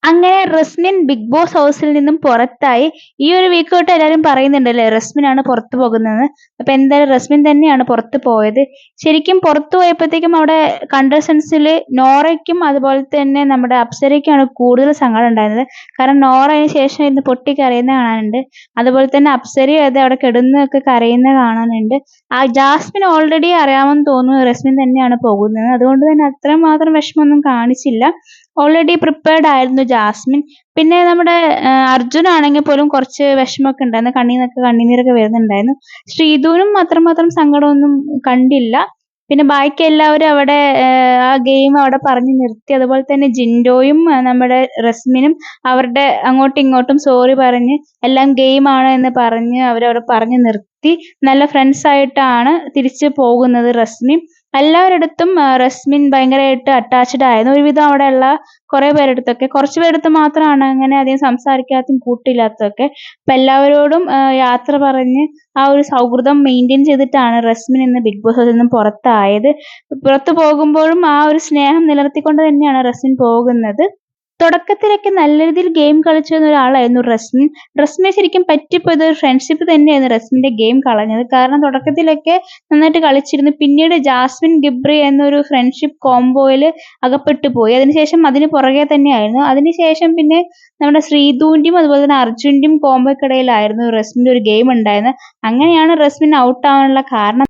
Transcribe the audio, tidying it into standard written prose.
അങ്ങനെ Resmin big boss ഹൗസിൽ നിന്നും പുറത്തായി. ഈ ഒരു വീക്ക് തൊട്ട് എല്ലാവരും പറയുന്നുണ്ടല്ലേ റസ്മിനാണ് പുറത്തു പോകുന്നത്. അപ്പൊ എന്തായാലും റസ്മിൻ തന്നെയാണ് പുറത്തു പോയത്. ശരിക്കും പുറത്തു പോയപ്പോഴത്തേക്കും അവിടെ കണ്ടസ്റ്റൻസിൽ നോറയ്ക്കും അതുപോലെ തന്നെ നമ്മുടെ അപ്സരയ്ക്കാണ് കൂടുതൽ സങ്കടം ഉണ്ടായിരുന്നത്. കാരണം നോറ അതിന് ശേഷം ഇന്ന് പൊട്ടി കരയുന്ന കാണാനുണ്ട്. അതുപോലെ തന്നെ അപ്സരയും അത് അവിടെ കിടന്നൊക്കെ കരയുന്ന കാണാനുണ്ട്. ആ ജാസ്മിൻ ഓൾറെഡി അറിയാമെന്ന് തോന്നുന്നു റസ്മിൻ തന്നെയാണ് പോകുന്നത്. അതുകൊണ്ട് തന്നെ അത്രമാത്രം വിഷമമൊന്നും കാണിച്ചില്ല. ഓൾറെഡി പ്രിപ്പയർഡ് ആയിരുന്നു ജാസ്മിൻ. പിന്നെ നമ്മുടെ അർജുൻ ആണെങ്കിൽ പോലും കുറച്ച് വിഷമമൊക്കെ ഉണ്ടായിരുന്നു. കണ്ണീന്നൊക്കെ കണ്ണുനീരൊക്കെ വരുന്നുണ്ടായിരുന്നു. ശ്രീധുവിനും അത്രമാത്രം സങ്കടമൊന്നും കണ്ടില്ല. പിന്നെ ബാക്കി എല്ലാവരും അവിടെ ആ ഗെയിം അവിടെ പറഞ്ഞു നിർത്തി. അതുപോലെ തന്നെ ജിൻഡോയും നമ്മുടെ റസ്മിനും അവരുടെ അങ്ങോട്ടും ഇങ്ങോട്ടും സോറി പറഞ്ഞ് എല്ലാം ഗെയിമാണ് എന്ന് പറഞ്ഞ് അവരവിടെ പറഞ്ഞു നിർത്തി. നല്ല ഫ്രണ്ട്സ് ആയിട്ടാണ് തിരിച്ചു പോകുന്നത് റസ്മിൻ. എല്ലാവരടുത്തും റസ്മിൻ ഭയങ്കരമായിട്ട് അറ്റാച്ച്ഡ് ആയിരുന്നു. ഒരുവിധം അവിടെയുള്ള കുറെ പേരെടുത്തൊക്കെ, കുറച്ച് പേരെടുത്ത് മാത്രമാണ് അങ്ങനെ അധികം സംസാരിക്കാത്തതും കൂട്ടില്ലാത്തതൊക്കെ. അപ്പൊ എല്ലാവരോടും യാത്ര പറഞ്ഞ് ആ ഒരു സൗഹൃദം മെയിൻറ്റെയിൻ ചെയ്തിട്ടാണ് റസ്മിൻ ഇന്ന് ബിഗ് ബോസ് ഹൗസിൽ നിന്നും പുറത്തായത്. പുറത്തു പോകുമ്പോഴും ആ ഒരു സ്നേഹം നിലനിർത്തിക്കൊണ്ട് തന്നെയാണ് റസ്മിൻ പോകുന്നത്. തുടക്കത്തിലൊക്കെ നല്ല രീതിയിൽ ഗെയിം കളിച്ചിരുന്ന ഒരാളായിരുന്നു റസ്മിൻ. റസ്മിനെ ശരിക്കും പറ്റിപ്പോയത് ഒരു ഫ്രണ്ട്ഷിപ്പ് തന്നെയായിരുന്നു റസ്മിന്റെ ഗെയിം കളഞ്ഞത്. കാരണം തുടക്കത്തിലൊക്കെ നന്നായിട്ട് കളിച്ചിരുന്നു. പിന്നീട് ജാസ്മിൻ ഗിബ്രി എന്നൊരു ഫ്രണ്ട്ഷിപ്പ് കോംബോയിൽ അകപ്പെട്ടു പോയി. അതിനുശേഷം അതിന് പുറകെ തന്നെയായിരുന്നു. അതിനുശേഷം പിന്നെ നമ്മുടെ ശ്രീധുവിന്റെയും അതുപോലെ തന്നെ അർജുന്റെയും കോംബോയ്ക്കിടയിലായിരുന്നു റസ്മിന്റെ ഒരു ഗെയിം ഉണ്ടായിരുന്നത്. അങ്ങനെയാണ് റസ്മിൻ ഔട്ട് ആവാനുള്ള കാരണം.